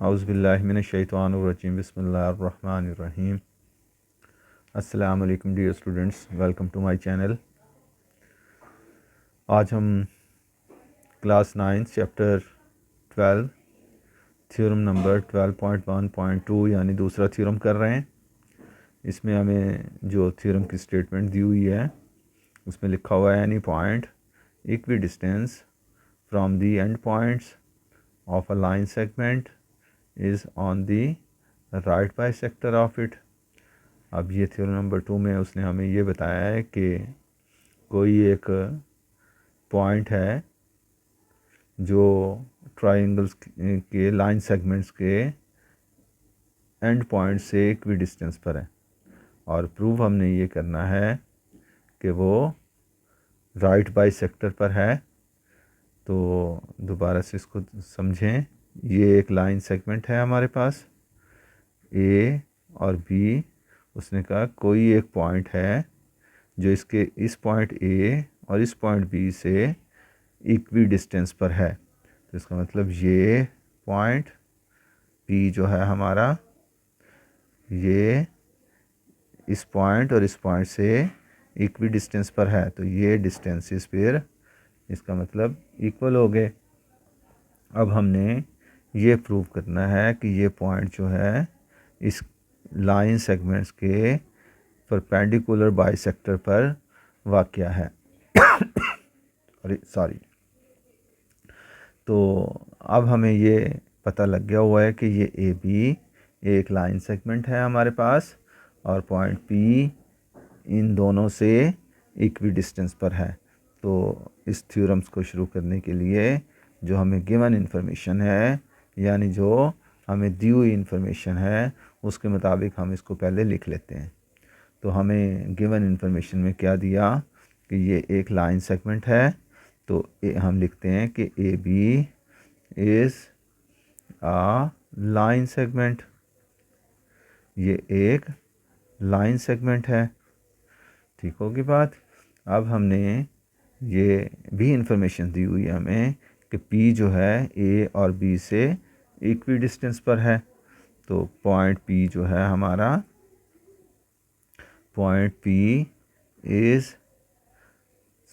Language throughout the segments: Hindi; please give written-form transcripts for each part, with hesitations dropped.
औज़ुबिल्लाहि मिनश्शैतानिर्रजीम बिस्मिल्लाहिर्रहमानिर्रहीम। अस्सलामु अलैकुम dear students, welcome to my channel. आज हम क्लास 9 चैप्टर 12 थ्योरम नंबर 12.1.2 यानी दूसरा थ्योरम कर रहे हैं। इसमें हमें जो थ्योरम की स्टेटमेंट दी हुई है उसमें लिखा हुआ है any point equi distance from the and points of a line segment is on the right bisector of it. अब ये थ्योरम नंबर 2 में उसने हमें ये बताया है कि कोई एक पॉइंट है जो ट्रायंगल्स के लाइन सेगमेंट्स के एंड पॉइंट से इक्वी डिस्टेंस पर है और प्रूव हमने ये करना है कि वो राइट बाइसेक्टर पर है। तो दोबारा से इसको समझें। ये एक लाइन सेगमेंट है हमारे पास ए और बी। उसने कहा कोई एक पॉइंट है जो इसके इस पॉइंट ए और इस पॉइंट बी से इक्वी डिस्टेंस पर है। तो इसका मतलब ये पॉइंट पी जो है हमारा, ये इस पॉइंट और इस पॉइंट से इक्वी डिस्टेंस पर है। तो ये डिस्टेंसेस फिर इसका मतलब इक्वल हो गए। अब हमने ये प्रूव करना है कि ये पॉइंट जो है इस लाइन सेगमेंट्स के परपेंडिकुलर बाइसेक्टर पर वाक़या है। सॉरी। तो अब हमें ये पता लग गया हुआ है कि ये ए बी एक लाइन सेगमेंट है हमारे पास और पॉइंट पी इन दोनों से इक्वी डिस्टेंस पर है। तो इस थ्योरम्स को शुरू करने के लिए जो हमें गिवन इन्फॉर्मेशन है यानी जो हमें दी हुई इन्फॉर्मेशन है उसके मुताबिक हम इसको पहले लिख लेते हैं। तो हमें गिवन इन्फॉर्मेशन में क्या दिया कि ये एक लाइन सेगमेंट है। तो हम लिखते हैं कि A B is a line segment. ये एक लाइन सेगमेंट है। ठीक होगी बात। अब हमने ये भी इंफॉर्मेशन दी हुई है हमें कि पी जो है ए और बी से इक्वी डिस्टेंस पर है। तो पॉइंट पी जो है हमारा, point P is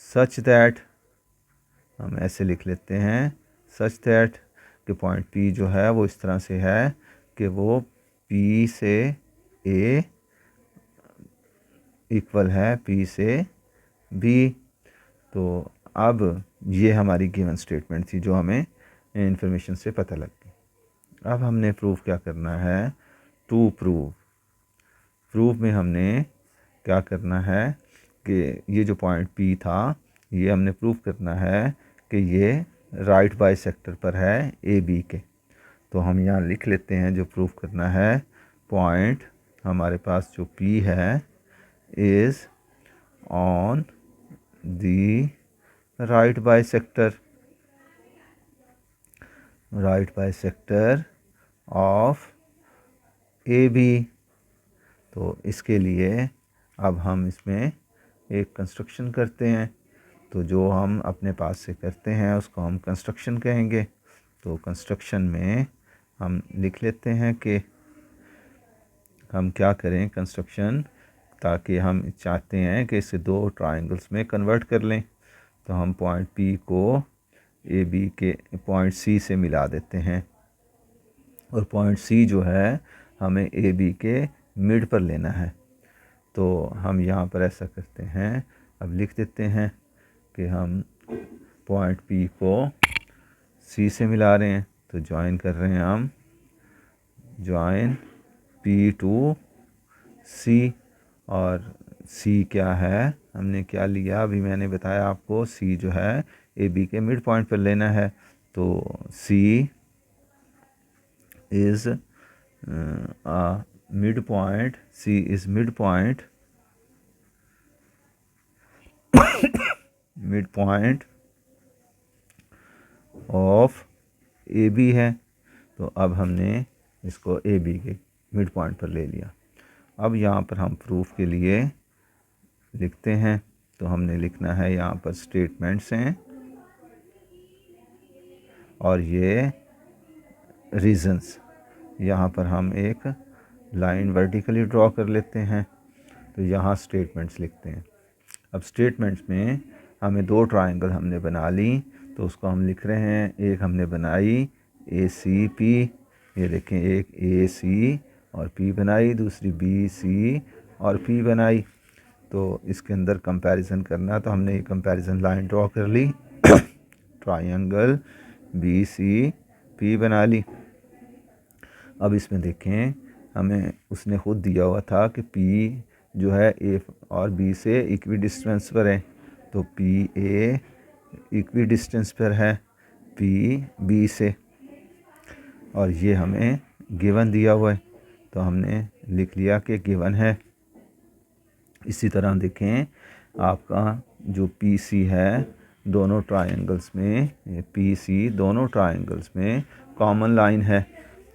such that, हम ऐसे लिख लेते हैं सच दैट कि पॉइंट पी जो है वो इस तरह से है कि वो पी से ए इक्वल है पी से बी। तो अब ये हमारी गिवन स्टेटमेंट थी जो हमें इंफॉर्मेशन से पता लग गई। अब हमने प्रूफ क्या करना है, टू प्रूफ में हमने क्या करना है कि ये जो पॉइंट पी था ये हमने प्रूफ करना है कि ये राइट बाइसेक्टर पर है ए बी के। तो हम यहाँ लिख लेते हैं जो प्रूफ करना है। पॉइंट हमारे पास जो पी है is on the right bisector of A B. तो इसके लिए अब हम इसमें एक कंस्ट्रक्शन करते हैं। तो जो हम अपने पास से करते हैं उसको हम कंस्ट्रक्शन कहेंगे। तो कंस्ट्रक्शन में हम लिख लेते हैं कि हम क्या करें कंस्ट्रक्शन, ताकि हम चाहते हैं कि इसे दो ट्रायंगल्स में कन्वर्ट कर लें। तो हम पॉइंट पी को ए बी के पॉइंट सी से मिला देते हैं और पॉइंट सी जो है हमें ए बी के मिड पर लेना है। तो हम यहाँ पर ऐसा करते हैं, अब लिख देते हैं कि हम पॉइंट पी को सी से मिला रहे हैं। तो ज्वाइन कर रहे हैं हम, ज्वाइन पी टू सी। और सी क्या है, हमने क्या लिया अभी मैंने बताया आपको। सी जो है ए बी के मिड पॉइंट पर लेना है। तो C is midpoint, C is midpoint of A B है। तो अब हमने इसको ए बी के मिड पॉइंट पर ले लिया। अब यहाँ पर हम प्रूफ के लिए लिखते हैं। तो हमने लिखना है यहाँ पर स्टेटमेंट्स हैं और ये रीज़न्स। यहाँ पर हम एक लाइन वर्टिकली ड्रॉ कर लेते हैं। तो यहाँ स्टेटमेंट्स लिखते हैं। अब स्टेटमेंट्स में हमें दो ट्रायंगल हमने बना ली, तो उसको हम लिख रहे हैं। एक हमने बनाई ACP, ये देखें, एक AC और P बनाई, दूसरी BC और P बनाई। तो इसके अंदर कंपैरिजन करना, तो हमने ये कंपैरिजन लाइन ड्रॉ कर ली। ट्रायंगल BCP बना ली। अब इसमें देखें, हमें उसने खुद दिया हुआ था कि P जो है A और B से इक्वी डिस्टेंस पर है, तो PA इक्वी डिस्टेंस पर है PB से, और ये हमें गिवन दिया हुआ है, तो हमने लिख लिया कि गिवन है। इसी तरह देखें, आपका जो PC है, दोनों ट्रायंगल्स में, PC दोनों ट्रायंगल्स में कॉमन लाइन है,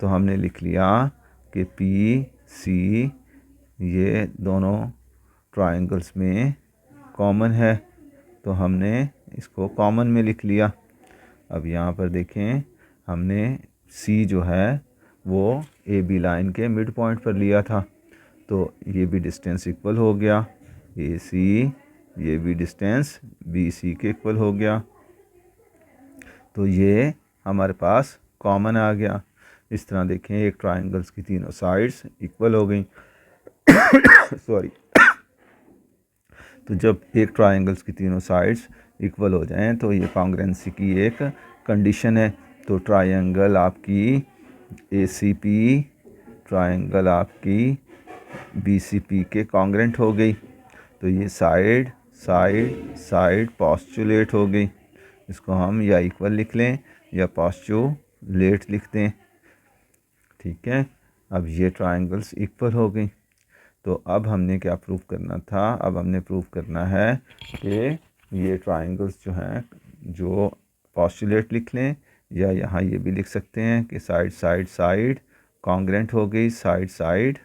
तो हमने लिख लिया कि PC ये दोनों ट्रायंगल्स में कॉमन है, तो हमने इसको कॉमन में लिख लिया। अब यहाँ पर देखें, हमने C जो है वो AB लाइन के मिड पॉइंट पर लिया था, तो ये भी डिस्टेंस इक्वल हो गया AC, ये भी डिस्टेंस BC के इक्वल हो गया, तो ये हमारे पास कॉमन आ गया। इस तरह देखें, एक ट्रायंगल्स की तीनों साइड्स इक्वल हो गई। सॉरी। तो जब एक ट्रायंगल्स की तीनों साइड्स इक्वल हो जाएं, तो ये कॉन्ग्रुएंसी की एक कंडीशन है। तो ट्रायंगल आपकी ACP ट्रायंगल आपकी BCP के कॉन्ग्रुएंट हो गई, तो ये साइड साइड साइड पोस्टुलेट हो गई। इसको हम या इक्वल लिख लें या पोस्टुलेट लिख दें, ठीक है। अब ये ट्रायंगल्स इक्वल हो गई। तो अब हमने क्या प्रूव करना था? अब हमने प्रूव करना है कि ये ट्रायंगल्स जो हैं, जो पोस्टुलेट लिख लें या यहाँ ये भी लिख सकते हैं कि साइड साइड साइड कॉन्ग्रुएंट हो गई साइड साइड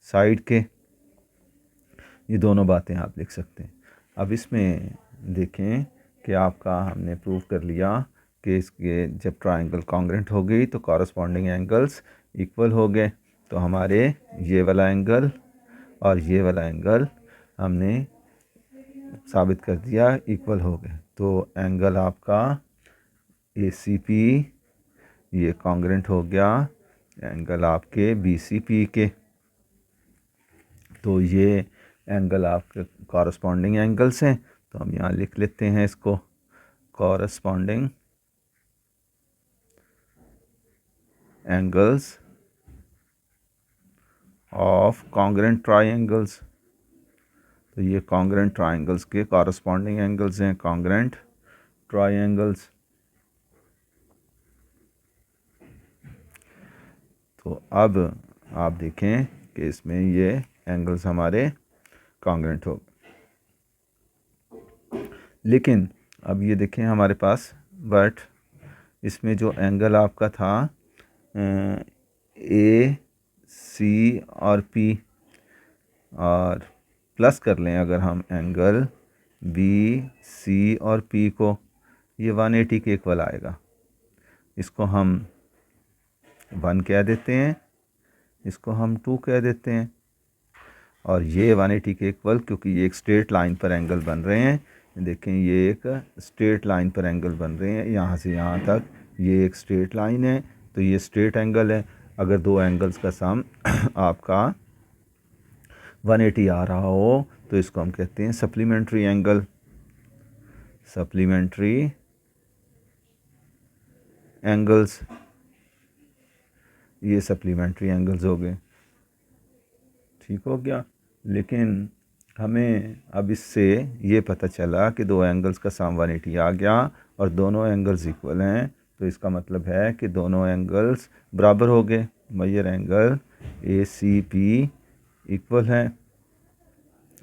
साइड के, ये दोनों बातें आप लिख सकते हैं। अब इसमें देखें कि आपका हमने प्रूव कर लिया कि इसके जब ट्रायंगल कॉन्ग्रुएंट हो गई तो कॉरस्पॉन्डिंग एंगल्स इक्वल हो गए। तो हमारे ये वाला एंगल और ये वाला एंगल हमने साबित कर दिया इक्वल हो गए। तो एंगल आपका ACP ये कॉन्ग्रुएंट हो गया एंगल आपके BCP के। तो ये एंगल आपके कॉरस्पॉन्डिंग एंगल्स हैं, तो हम यहाँ लिख लेते हैं इसको, corresponding angles of congruent triangles. तो ये कॉन्ग्रुएंट ट्रायंगल्स के कॉरस्पॉन्डिंग एंगल्स हैं, कॉन्ग्रुएंट ट्रायंगल्स। तो अब आप देखें कि इसमें ये एंगल्स हमारे कॉन्ग्रुएंट हो गए। लेकिन अब ये देखें हमारे पास, बट इसमें जो एंगल आपका था AC और P, और प्लस कर लें अगर हम एंगल BC और P को, ये 180 के इक्वल आएगा। इसको हम 1 कह देते हैं, इसको हम 2 कह देते हैं, और ये 180 के इक्वल, क्योंकि ये एक स्ट्रेट लाइन पर एंगल बन रहे हैं। देखें, ये एक स्ट्रेट लाइन पर एंगल बन रहे हैं, यहाँ से यहाँ तक ये एक स्ट्रेट लाइन है, तो ये स्ट्रेट एंगल है। अगर दो एंगल्स का सम आपका 180 आ रहा हो तो इसको हम कहते हैं सप्लीमेंट्री एंगल, सप्लीमेंट्री एंगल्स। ये सप्लीमेंट्री एंगल्स हो गए, ठीक हो गया। लेकिन हमें अब इससे ये पता चला कि दो एंगल्स का सम 180 आ गया और दोनों एंगल्स इक्वल हैं, तो इसका मतलब है कि दोनों एंगल्स बराबर हो गए। मेजर एंगल ACP इक्वल है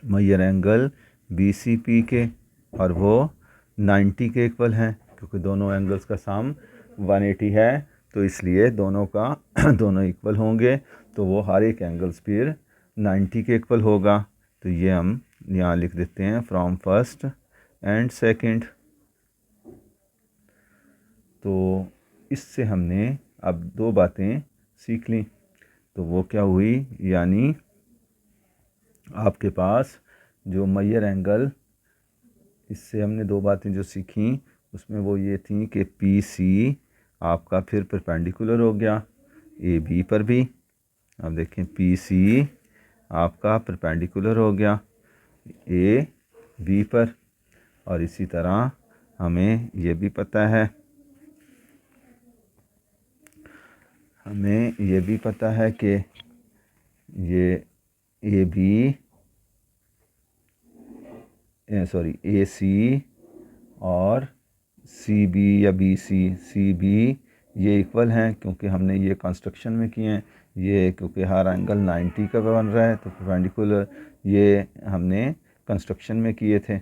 मेजर एंगल BCP के, और वो 90 के इक्वल हैं, क्योंकि दोनों एंगल्स का सम 180 है, तो इसलिए दोनों का दोनों इक्वल होंगे, तो वो हर एक एंगल्स फिर 90 के इक्वल होगा। तो ये हम यहाँ लिख देते हैं फ्रॉम फर्स्ट एंड सेकंड। तो इससे हमने अब दो बातें सीख ली। तो वो क्या हुई, यानी आपके पास जो मेजर एंगल, इससे हमने दो बातें जो सीखी उसमें वो ये थी कि पी सी आपका फिर परपेंडिकुलर हो गया ए बी पर भी। अब देखें पी सी आपका परपेंडिकुलर हो गया ए बी पर। और इसी तरह हमें ये भी पता है, कि ये ए बी ए सी और सी बी या सी बी ये इक्वल हैं, क्योंकि हमने ये कंस्ट्रक्शन में किए हैं। ये क्योंकि हर एंगल 90 का बन रहा है तो परपेंडिकुलर ये हमने कंस्ट्रक्शन में किए थे।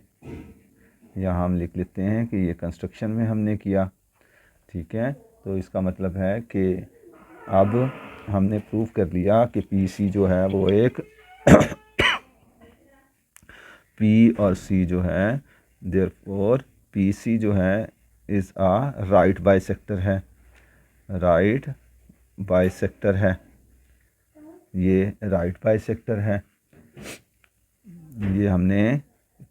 यहाँ हम लिख लेते हैं कि ये कंस्ट्रक्शन में हमने किया, ठीक है। तो इसका मतलब है कि अब हमने प्रूव कर लिया कि पी सी जो है वो एक पी और सी जो है, देयरफॉर पी सी जो है इज़ आ राइट बाइसेक्टर है, राइट बाइसेक्टर है, ये राइट बाइसेक्टर है। ये हमने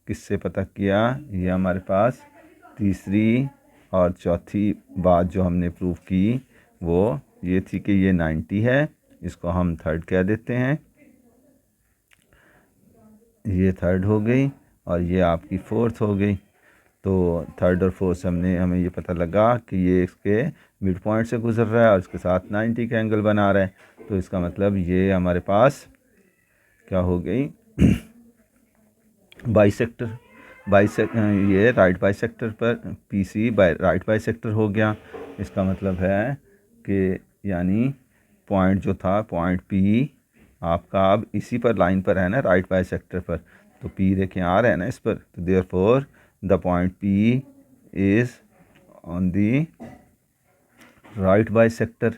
किससे पता किया, ये हमारे पास तीसरी और चौथी बात जो हमने प्रूव की वो ये थी कि ये 90 है, इसको हम थर्ड कह देते हैं, ये थर्ड हो गई और ये आपकी फोर्थ हो गई। तो थर्ड और फोर्थ से हमें ये पता लगा कि ये इसके मिड पॉइंट से गुजर रहा है और इसके साथ 90 का एंगल बना रहा है। तो इसका मतलब ये हमारे पास क्या हो गई बाइसेक्टर, ये राइट बाइसेक्टर पर पी सी राइट बाइसेक्टर हो गया। इसका मतलब है कि यानी पॉइंट जो था पॉइंट पी आपका अब इसी पर लाइन पर है ना, राइट बाइसेक्टर पर। तो पी देखें आ रहा है ना इस पर, तो therefore the point P is on the right bisector.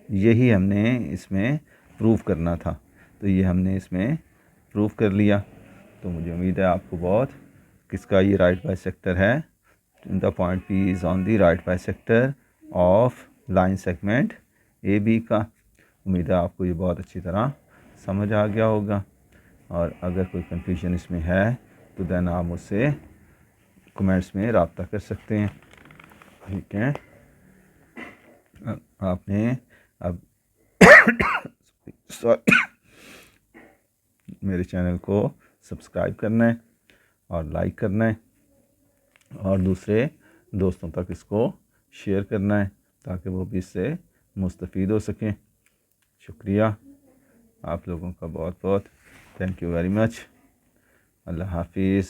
यही हमने इसमें प्रूव करना था, तो ये हमने इसमें प्रूव कर लिया। तो मुझे उम्मीद है आपको बहुत किसका ये राइट बाइसेक्टर है, the point P is on the right bisector of line segment A B का। उम्मीद है आपको ये बहुत अच्छी तरह समझ आ गया होगा। और अगर कोई कन्फ्यूजन इसमें है तो देन आप मुझसे कमेंट्स में रब्ता कर सकते हैं, ठीक है। आपने अब मेरे चैनल को सब्सक्राइब करना है और लाइक करना है और दूसरे दोस्तों तक इसको शेयर करना है ताकि वो भी इससे मुस्तफ़ीद हो सकें। शुक्रिया आप लोगों का बहुत बहुत, थैंक यू वेरी मच। अल्लाह हाफिज़।